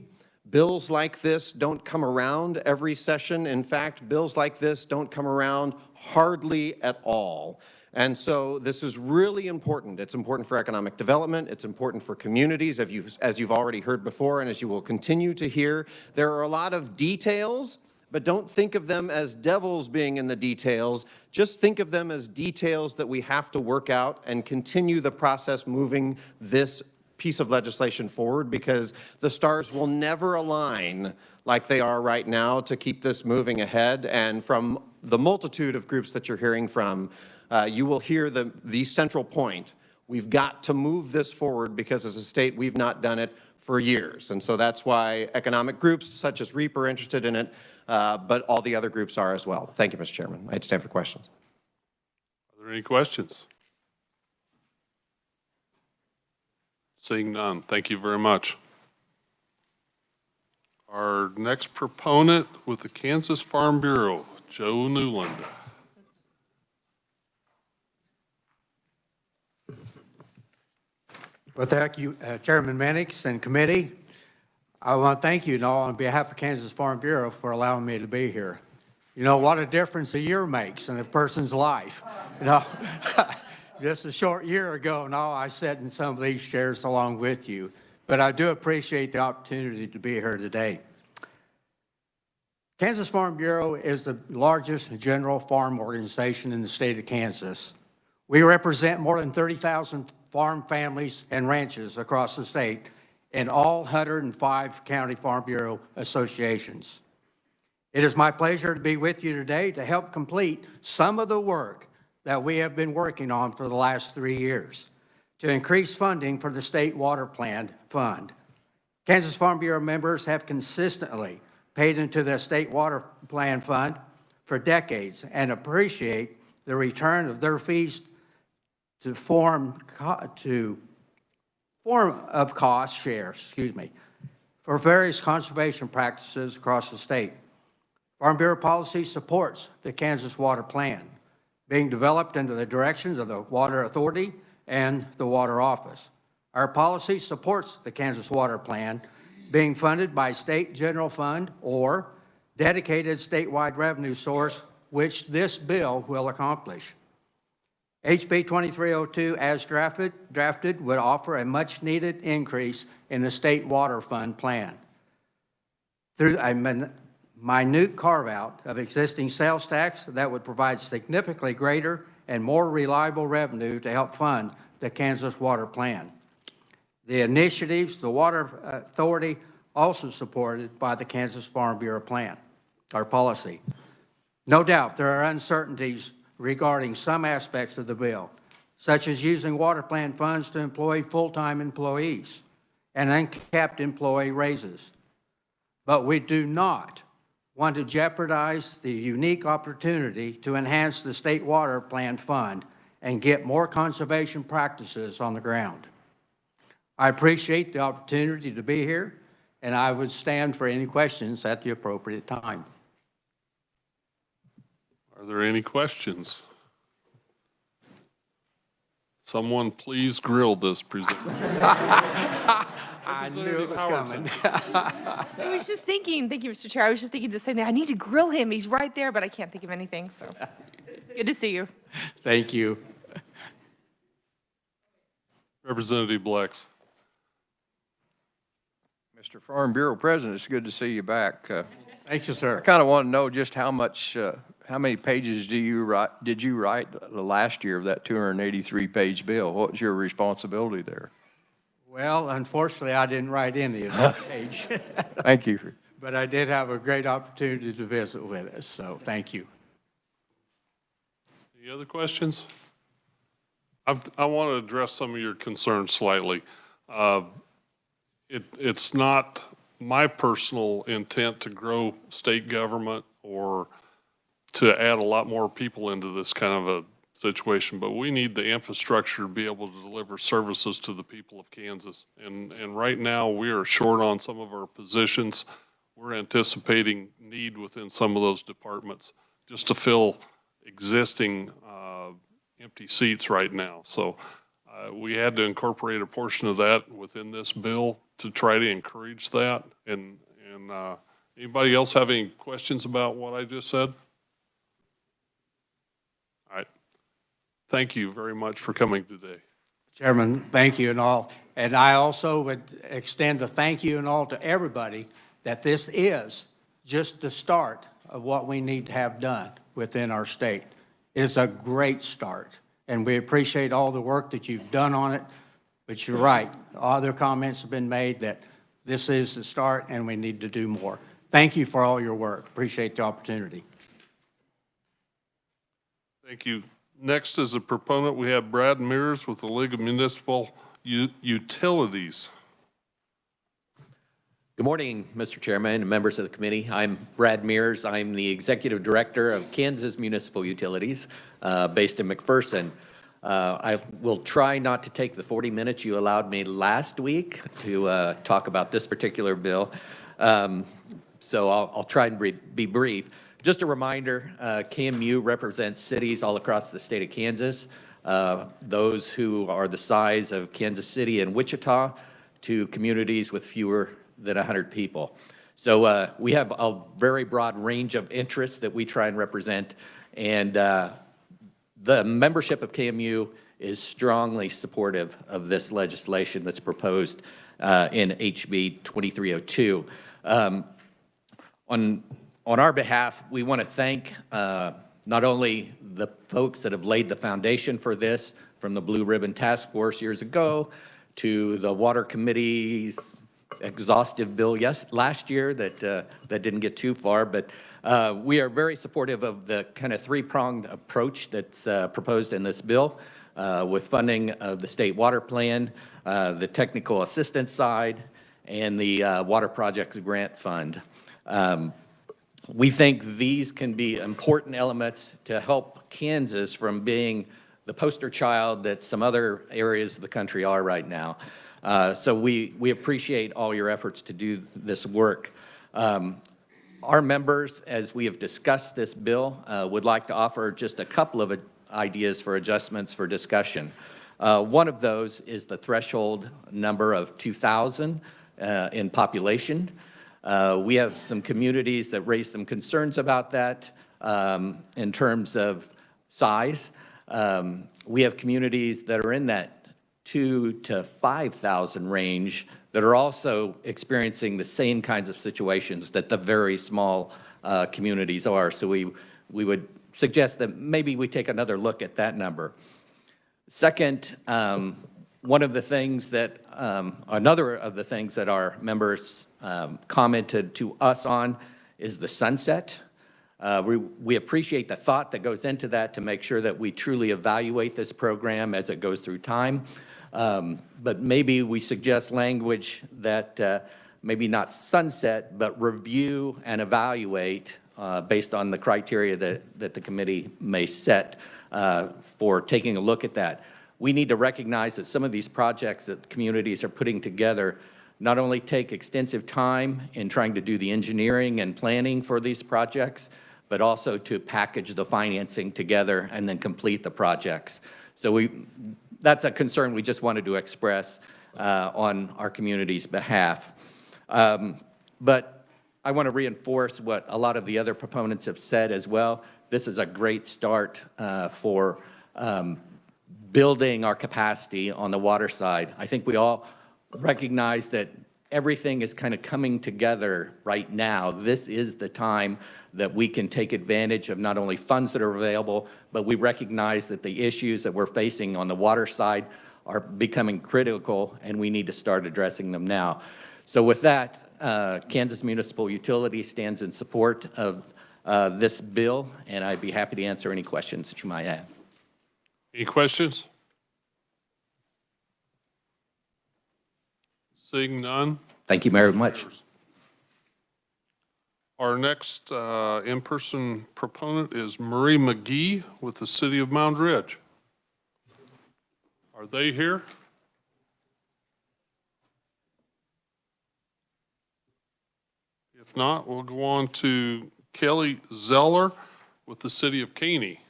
bills like this don't come around every session. In fact, bills like this don't come around hardly at all. And so this is really important. It's important for economic development. It's important for communities, as you've already heard before and as you will continue to hear. There are a lot of details, but don't think of them as devils being in the details. Just think of them as details that we have to work out and continue the process moving this piece of legislation forward, because the stars will never align like they are right now to keep this moving ahead. And from the multitude of groups that you're hearing from, you will hear the central point. We've got to move this forward because as a state, we've not done it for years. And so that's why economic groups such as REAP are interested in it, but all the other groups are as well. Thank you, Mr. Chairman. I'd stand for questions. Are there any questions? Seeing none, thank you very much. Our next proponent with the Kansas Farm Bureau, Joe Newland. Well, thank you, Chairman Mannix and committee. I want to thank you all on behalf of Kansas Farm Bureau for allowing me to be here. You know, what a difference a year makes in a person's life. You know, just a short year ago now, I sat in some of these chairs along with you, but I do appreciate the opportunity to be here today. Kansas Farm Bureau is the largest general farm organization in the state of Kansas. We represent more than 30,000 farm families and ranches across the state in all 105 county Farm Bureau associations. It is my pleasure to be with you today to help complete some of the work that we have been working on for the last 3 years to increase funding for the State Water Plan Fund. Kansas Farm Bureau members have consistently paid into the State Water Plan Fund for decades and appreciate the return of their fees to form of cost share, for various conservation practices across the state. Farm Bureau policy supports the Kansas Water Plan, being developed under the directions of the Water Authority and the Water Office. Our policy supports the Kansas Water Plan, being funded by State General Fund or dedicated statewide revenue source, which this bill will accomplish. HB 2302, as drafted, would offer a much-needed increase in the State Water Fund plan through a minute carve-out of existing sales tax that would provide significantly greater and more reliable revenue to help fund the Kansas Water Plan. The initiatives, the Water Authority, also supported by the Kansas Farm Bureau plan, our policy. No doubt there are uncertainties regarding some aspects of the bill, such as using water plan funds to employ full-time employees and uncapped employee raises. But we do not want to jeopardize the unique opportunity to enhance the State Water Plan Fund and get more conservation practices on the ground. I appreciate the opportunity to be here, and I would stand for any questions at the appropriate time. Are there any questions? Someone please grill this presenter. I knew it was coming. I was just thinking, thank you, Mr. Chair, I was just thinking the same thing. I need to grill him. He's right there, but I can't think of anything, so. Good to see you. Thank you. Representative Blex. Mr. Farm Bureau President, it's good to see you back. Thank you, sir. I kind of want to know just how many pages did you write last year of that 283-page bill? What was your responsibility there? Well, unfortunately, I didn't write any of that page. Thank you. But I did have a great opportunity to visit with us, so thank you. Any other questions? I want to address some of your concerns slightly. It's not my personal intent to grow state government or to add a lot more people into this kind of a situation, but we need the infrastructure to be able to deliver services to the people of Kansas. And right now, we are short on some of our positions. We're anticipating need within some of those departments just to fill existing empty seats right now. So we had to incorporate a portion of that within this bill to try to encourage that. And anybody else have any questions about what I just said? All right. Thank you very much for coming today. Chairman, thank you and all. And I also would extend a thank you and all to everybody that this is just the start of what we need to have done within our state. It's a great start, and we appreciate all the work that you've done on it. But you're right, other comments have been made that this is the start and we need to do more. Thank you for all your work. Appreciate the opportunity. Thank you. Next, as a proponent, we have Brad Mears with the League of Municipal Utilities. Good morning, Mr. Chairman and members of the committee. I'm Brad Mears. I'm the Executive Director of Kansas Municipal Utilities based in McPherson. I will try not to take the 40 minutes you allowed me last week to talk about this particular bill. So I'll try and be brief. Just a reminder, KMU represents cities all across the state of Kansas, those who are the size of Kansas City and Wichita to communities with fewer than 100 people. So we have a very broad range of interests that we try and represent, and the membership of KMU is strongly supportive of this legislation that's proposed in HB 2302. On our behalf, we want to thank not only the folks that have laid the foundation for this, from the Blue Ribbon Task Force years ago to the Water Committee's exhaustive bill last year that didn't get too far, but we are very supportive of the kind of three-pronged approach that's proposed in this bill with funding of the state water plan, the technical assistance side, and the water projects grant fund. We think these can be important elements to help Kansas from being the poster child that some other areas of the country are right now. So we appreciate all your efforts to do this work. Our members, as we have discussed this bill, would like to offer just a couple of ideas for adjustments for discussion. One of those is the threshold number of 2,000 in population. We have some communities that raise some concerns about that in terms of size. We have communities that are in that 2,000 to 5,000 range that are also experiencing the same kinds of situations that the very small communities are. So we would suggest that maybe we take another look at that number. Second, another of the things that our members commented to us on is the sunset. We appreciate the thought that goes into that to make sure that we truly evaluate this program as it goes through time. But maybe we suggest language that maybe not sunset, but review and evaluate based on the criteria that the committee may set for taking a look at that. We need to recognize that some of these projects that the communities are putting together not only take extensive time in trying to do the engineering and planning for these projects, but also to package the financing together and then complete the projects. So that's a concern we just wanted to express on our community's behalf. But I want to reinforce what a lot of the other proponents have said as well. This is a great start for building our capacity on the water side. I think we all recognize that everything is kind of coming together right now. This is the time that we can take advantage of not only funds that are available, but we recognize that the issues that we're facing on the water side are becoming critical, and we need to start addressing them now. So with that, Kansas Municipal Utilities stands in support of this bill, and I'd be happy to answer any questions that you might have. Any questions? Seeing none. Thank you very much. Our next in-person proponent is Murray McGee with the City of Mound Ridge. Are they here? If not, we'll go on to Kelly Zeller with the City of Caney.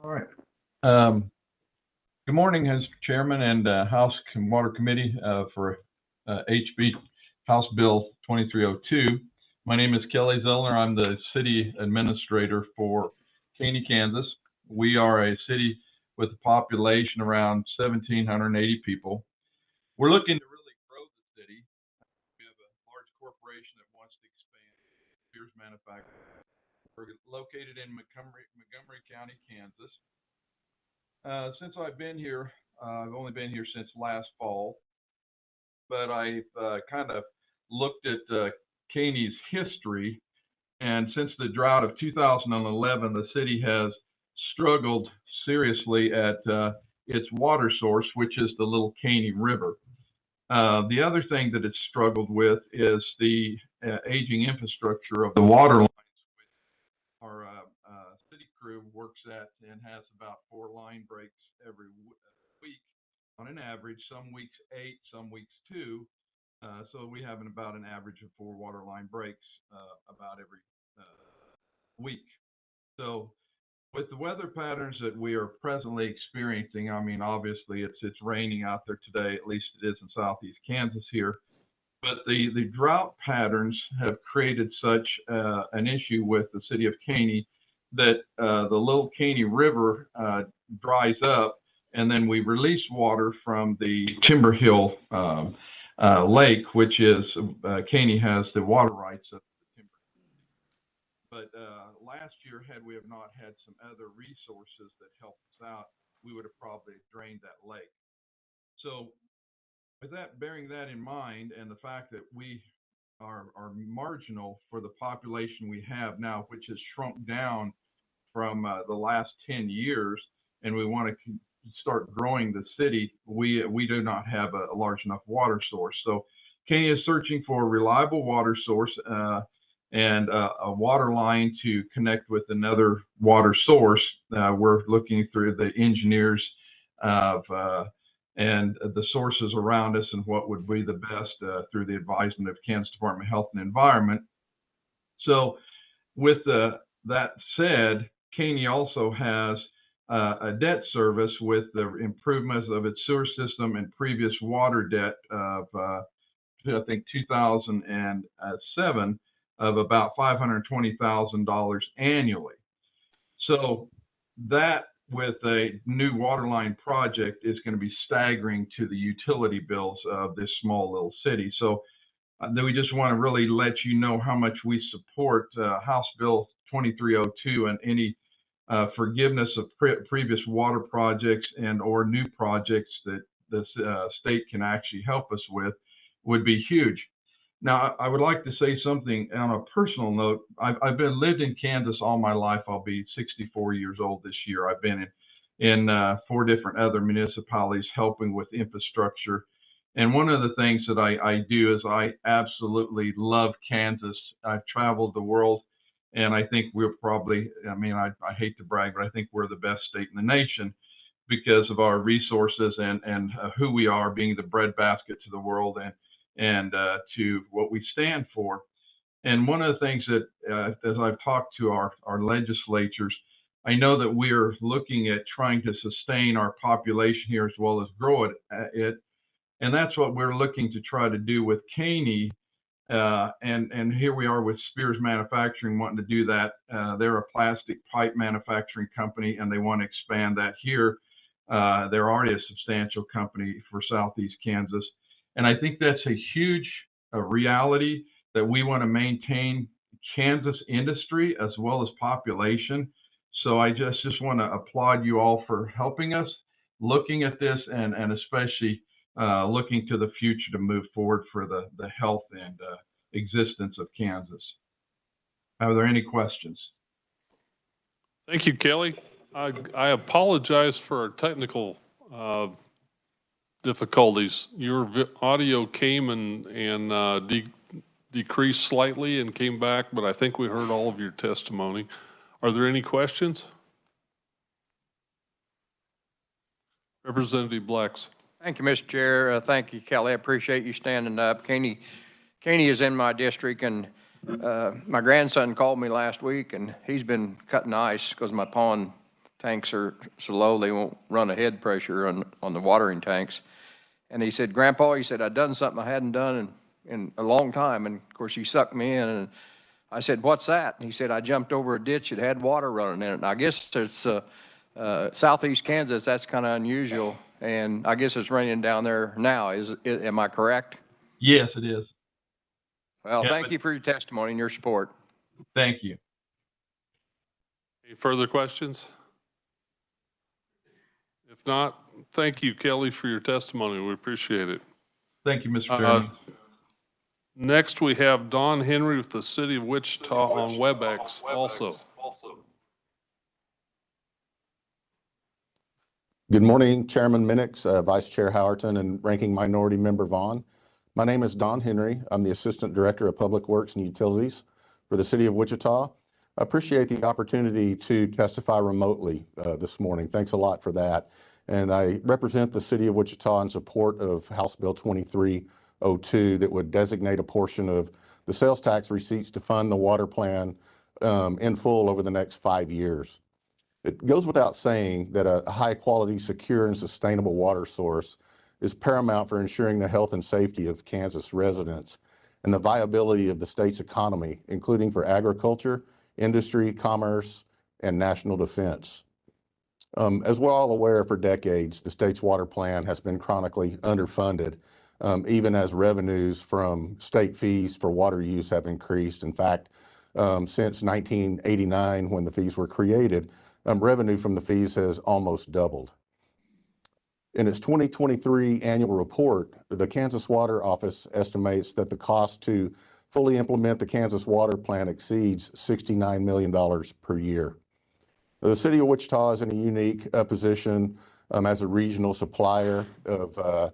All right. Good morning, Mr. Chairman and House Water Committee for HB House Bill 2302. My name is Kelly Zellner. I'm the City Administrator for Caney, Kansas. We are a city with a population around 1,780 people. We're looking to really grow the city. We have a large corporation that wants to expand. Beers manufacturing. We're located in Montgomery County, Kansas. Since I've been here, I've only been here since last fall, but I've kind of looked at Caney's history, and since the drought of 2011, the city has struggled seriously at its water source, which is the Little Caney River. The other thing that it's struggled with is the aging infrastructure of the water lines. Our city crew works at and has about 4 line breaks every week on an average, some weeks 8, some weeks 2. So we have about an average of 4 water line breaks about every week. So with the weather patterns that we are presently experiencing, I mean, obviously it's raining out there today, at least it is in southeast Kansas here. But the drought patterns have created such an issue with the city of Caney that the Little Caney River dries up, and then we release water from the Timber Hill Lake, which is Caney has the water rights of the Timber Hill. But last year, had we have not had some other resources that helped us out, we would have probably drained that lake. So with that, bearing that in mind, and the fact that we are marginal for the population we have now, which has shrunk down from the last 10 years, and we want to start growing the city, we do not have a large enough water source. So Caney is searching for a reliable water source and a water line to connect with another water source. We're looking through the engineers of and the sources around us and what would be the best through the advisement of Kansas Department of Health and Environment. So with that said, Caney also has a debt service with the improvements of its sewer system and previous water debt of, I think, 2007 of about $520,000 annually. So that with a new water line project is going to be staggering to the utility bills of this small little city. So then we just want to really let you know how much we support House Bill 2302 and any forgiveness of previous water projects and or new projects that the state can actually help us with would be huge. Now, I would like to say something on a personal note. I've lived in Kansas all my life. I'll be 64 years old this year. I've been in 4 different other municipalities helping with infrastructure. And one of the things that I do is I absolutely love Kansas. I've traveled the world, and I think we're probably, I mean, I hate to brag, but I think we're the best state in the nation because of our resources and who we are, being the breadbasket to the world and to what we stand for. And one of the things that, as I've talked to our legislatures, I know that we are looking at trying to sustain our population here as well as grow it. And that's what we're looking to try to do with Caney. And here we are with Spears Manufacturing wanting to do that. They're a plastic pipe manufacturing company, and they want to expand that here. They're already a substantial company for Southeast Kansas. And I think that's a huge reality that we want to maintain Kansas industry as well as population. So I just want to applaud you all for helping us, looking at this, and especially looking to the future to move forward for the health and existence of Kansas. Are there any questions? Thank you, Kelly. I apologize for our technical difficulties. Your audio came and decreased slightly and came back, but I think we heard all of your testimony. Are there any questions? Representative Blex. Thank you, Mr. Chair. Thank you, Kelly. I appreciate you standing up. Caney is in my district, and my grandson called me last week, and he's been cutting ice because my pond tanks are so low they won't run a head pressure on the watering tanks. And he said, Grandpa, he said, I'd done something I hadn't done in a long time. And of course, he sucked me in. And I said, what's that? And he said, I jumped over a ditch that had water running in it. And I guess it's Southeast Kansas, that's kind of unusual. And I guess it's raining down there now. Am I correct? Yes, it is. Well, thank you for your testimony and your support. Thank you. Any further questions? If not, thank you, Kelly, for your testimony. We appreciate it. Thank you, Mr. Chairman. Next, we have Don Henry with the City of Wichita on WebEx also. Good morning, Chairman Minix, Vice Chair Howerton, and Ranking Minority Member Vaughn. My name is Don Henry. I'm the Assistant Director of Public Works and Utilities for the City of Wichita. I appreciate the opportunity to testify remotely this morning. Thanks a lot for that. And I represent the City of Wichita in support of House Bill 2302 that would designate a portion of the sales tax receipts to fund the water plan in full over the next 5 years. It goes without saying that a high-quality, secure, and sustainable water source is paramount for ensuring the health and safety of Kansas residents and the viability of the state's economy, including for agriculture, industry, commerce, and national defense. As we're all aware, for decades, the state's water plan has been chronically underfunded, even as revenues from state fees for water use have increased. In fact, since 1989, when the fees were created, revenue from the fees has almost doubled. In its 2023 annual report, the Kansas Water Office estimates that the cost to fully implement the Kansas Water Plan exceeds $69 million per year. The City of Wichita is in a unique position as a regional supplier of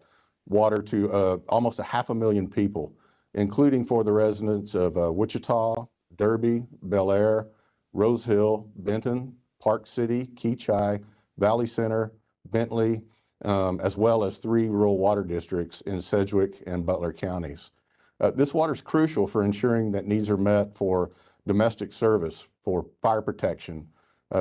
water to almost 500,000 people, including for the residents of Wichita, Derby, Bel Air, Rose Hill, Benton, Park City, Keachai, Valley Center, Bentley, as well as 3 rural water districts in Sedgwick and Butler counties. This water is crucial for ensuring that needs are met for domestic service, for fire protection,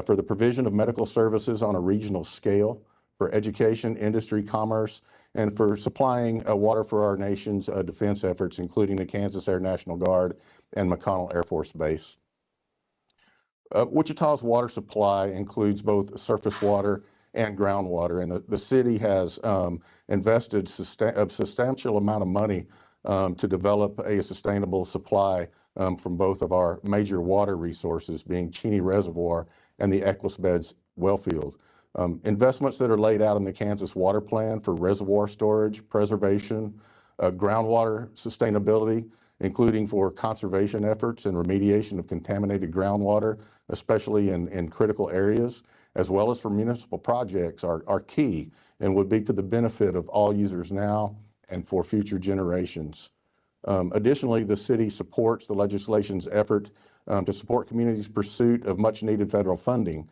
for the provision of medical services on a regional scale, for education, industry, commerce, and for supplying water for our nation's defense efforts, including the Kansas Air National Guard and McConnell Air Force Base. Wichita's water supply includes both surface water and groundwater, and the city has invested a substantial amount of money to develop a sustainable supply from both of our major water resources, being Cheney Reservoir and the Equus Beds well field. Investments that are laid out in the Kansas Water Plan for reservoir storage, preservation, groundwater sustainability, including for conservation efforts and remediation of contaminated groundwater, especially in critical areas, as well as for municipal projects are key and would be to the benefit of all users now and for future generations. Additionally, the city supports the legislation's effort to support communities' pursuit of much-needed federal funding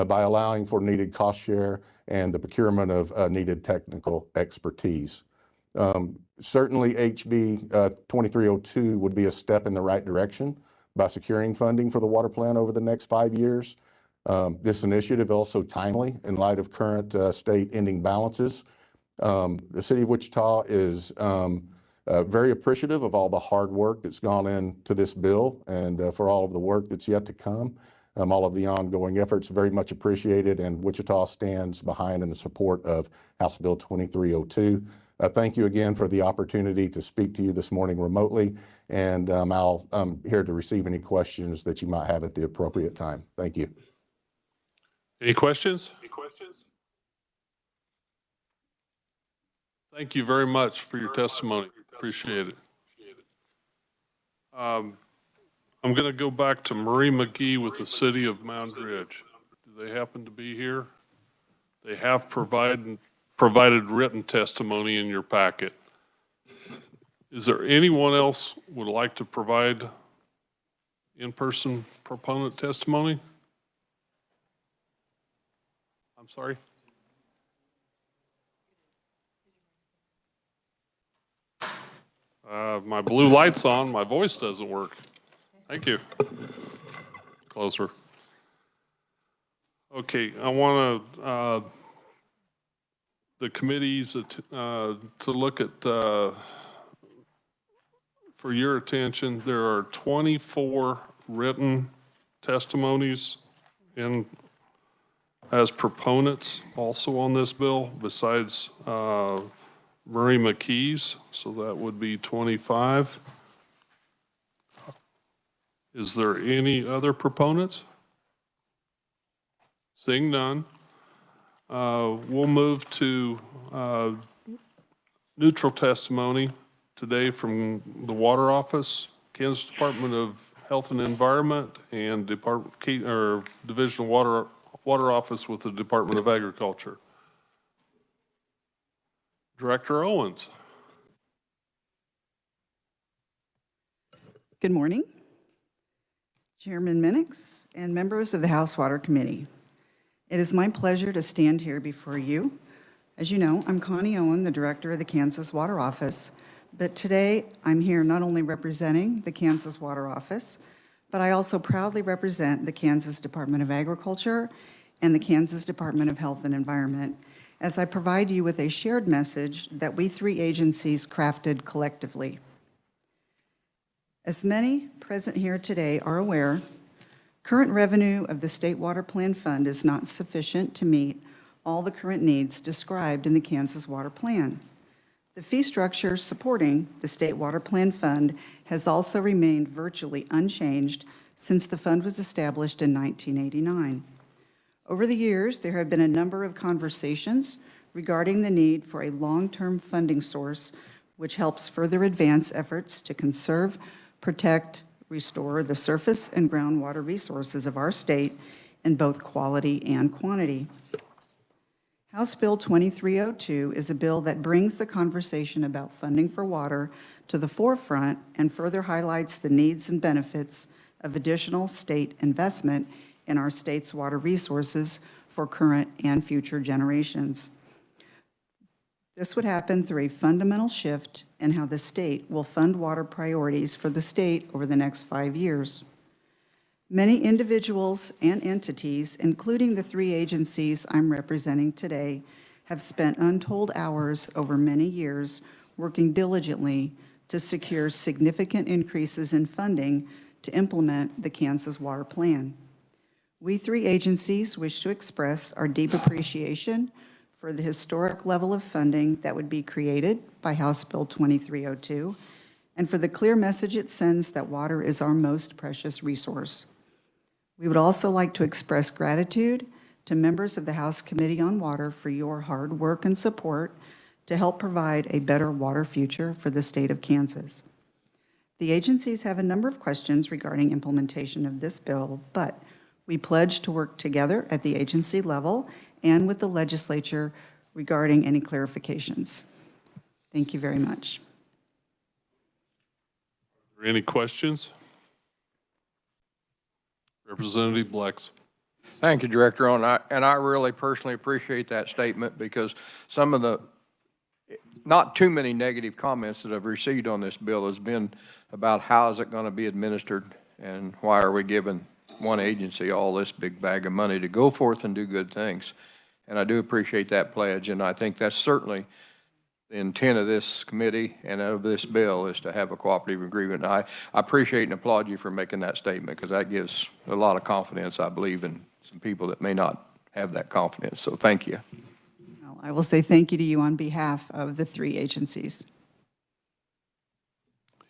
by allowing for needed cost share and the procurement of needed technical expertise. Certainly, HB 2302 would be a step in the right direction by securing funding for the water plan over the next 5 years. This initiative also timely in light of current state ending balances. The City of Wichita is very appreciative of all the hard work that's gone into this bill and for all of the work that's yet to come. All of the ongoing efforts very much appreciated, and Wichita stands behind in the support of House Bill 2302. Thank you again for the opportunity to speak to you this morning remotely, and I'm here to receive any questions that you might have at the appropriate time. Thank you. Any questions? Thank you very much for your testimony. Appreciate it. I'm going to go back to Marie McGee with the City of Mound Ridge. Do they happen to be here? They have provided written testimony in your packet. Is there anyone else would like to provide in-person proponent testimony? I'm sorry? My blue light's on, my voice doesn't work. Thank you. Closer. Okay, I want the committees to look at, for your attention, there are 24 written testimonies as proponents also on this bill, besides Marie McKee's, so that would be 25. Is there any other proponents? Seeing none, we'll move to neutral testimony today from the Water Office, Kansas Department of Health and Environment, and Division of Water Office with the Department of Agriculture. Director Owens. Good morning, Chairman Minix and members of the House Water Committee. It is my pleasure to stand here before you. As you know, I'm Connie Owen, the Director of the Kansas Water Office, but today I'm here not only representing the Kansas Water Office, but I also proudly represent the Kansas Department of Agriculture and the Kansas Department of Health and Environment, as I provide you with a shared message that we three agencies crafted collectively. As many present here today are aware, current revenue of the State Water Plan Fund is not sufficient to meet all the current needs described in the Kansas Water Plan. The fee structure supporting the State Water Plan Fund has also remained virtually unchanged since the fund was established in 1989. Over the years, there have been a number of conversations regarding the need for a long-term funding source which helps further advance efforts to conserve, protect, restore the surface and groundwater resources of our state in both quality and quantity. House Bill 2302 is a bill that brings the conversation about funding for water to the forefront and further highlights the needs and benefits of additional state investment in our state's water resources for current and future generations. This would happen through a fundamental shift in how the state will fund water priorities for the state over the next 5 years. Many individuals and entities, including the three agencies I'm representing today, have spent untold hours over many years working diligently to secure significant increases in funding to implement the Kansas Water Plan. We three agencies wish to express our deep appreciation for the historic level of funding that would be created by House Bill 2302 and for the clear message it sends that water is our most precious resource. We would also like to express gratitude to members of the House Committee on Water for your hard work and support to help provide a better water future for the state of Kansas. The agencies have a number of questions regarding implementation of this bill, but we pledge to work together at the agency level and with the legislature regarding any clarifications. Thank you very much. Are there any questions? Representative Blex. Thank you, Director. And I really personally appreciate that statement because some of the, not too many negative comments that I've received on this bill has been about how is it going to be administered and why are we giving one agency all this big bag of money to go forth and do good things. And I do appreciate that pledge, and I think that's certainly the intent of this committee and of this bill is to have a cooperative agreement. I appreciate and applaud you for making that statement because that gives a lot of confidence, I believe, in some people that may not have that confidence. So thank you. Well, I will say thank you to you on behalf of the 3 agencies.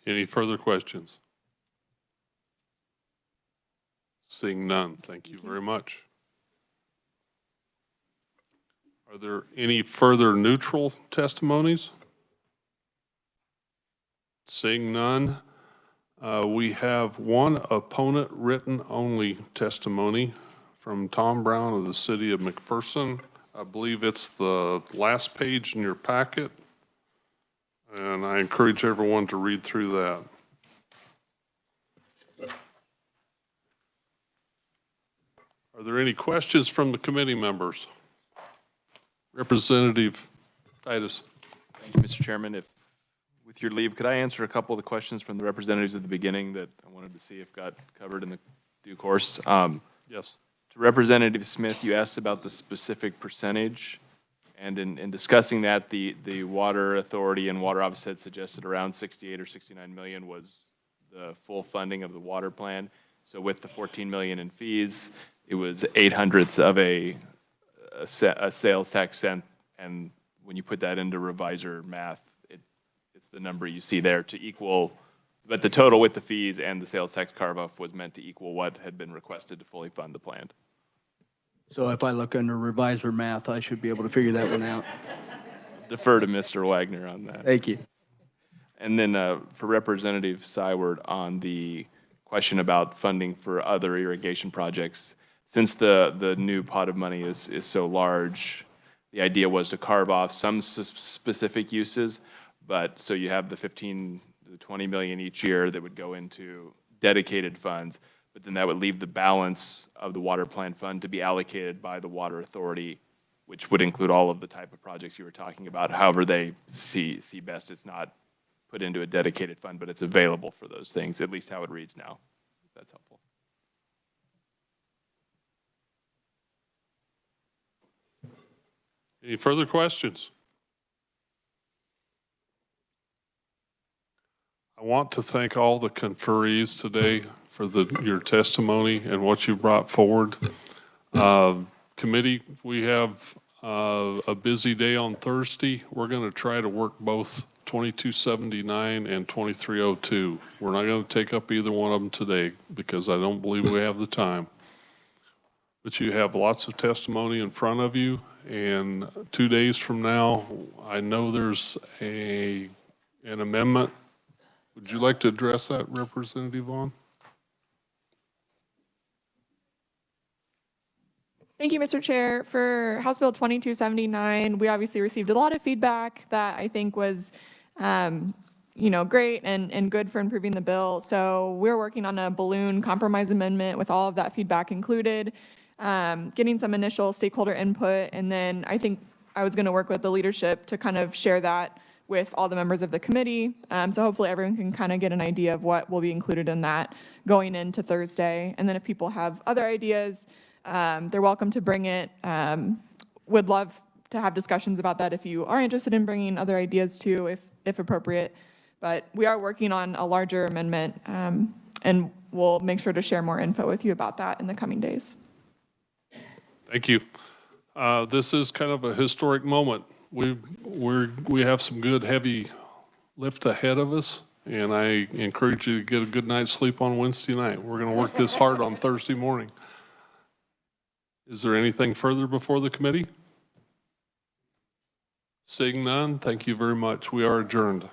Any further questions? Seeing none, thank you very much. Are there any further neutral testimonies? Seeing none, we have one opponent written only testimony from Tom Brown of the city of McPherson. I believe it's the last page in your packet, and I encourage everyone to read through that. Are there any questions from the committee members? Representative Titus. Thank you, Mr. Chairman. If, with your leave, could I answer a couple of the questions from the representatives at the beginning that I wanted to see if got covered in the due course? Yes. To Representative Smith, you asked about the specific percentage, and in discussing that, the Water Authority and Water Office had suggested around 68 or 69 million was the full funding of the water plan. So with the 14 million in fees, it was 0.08 of a sales tax cent, and when you put that into revisor math, it's the number you see there to equal, but the total with the fees and the sales tax carve-off was meant to equal what had been requested to fully fund the plan. So if I look under revisor math, I should be able to figure that one out. Defer to Mr. Wagner on that. Thank you. And then for Representative Syward on the question about funding for other irrigation projects, since the new pot of money is so large, the idea was to carve off some specific uses, but so you have the 15 to 20 million each year that would go into dedicated funds, but then that would leave the balance of the water plan fund to be allocated by the Water Authority, which would include all of the type of projects you were talking about. However they see best, it's not put into a dedicated fund, but it's available for those things, at least how it reads now. If that's helpful. Any further questions? I want to thank all the conferees today for your testimony and what you brought forward. Committee, we have a busy day on Thursday. We're going to try to work both 2279 and 2302. We're not going to take up either one of them today because I don't believe we have the time. But you have lots of testimony in front of you, and 2 days from now, I know there's an amendment. Would you like to address that, Representative Vaughn? Thank you, Mr. Chair. For House Bill 2279, we obviously received a lot of feedback that I think was great and good for improving the bill. So we're working on a balloon compromise amendment with all of that feedback included, getting some initial stakeholder input, and then I think I was going to work with the leadership to kind of share that with all the members of the committee. So hopefully everyone can kind of get an idea of what will be included in that going into Thursday. And then if people have other ideas, they're welcome to bring it. Would love to have discussions about that if you are interested in bringing other ideas too, if appropriate. But we are working on a larger amendment, and we'll make sure to share more info with you about that in the coming days. Thank you. This is kind of a historic moment. We have some good heavy lift ahead of us, and I encourage you to get a good night's sleep on Wednesday night. We're going to work this hard on Thursday morning. Is there anything further before the committee? Seeing none, thank you very much. We are adjourned.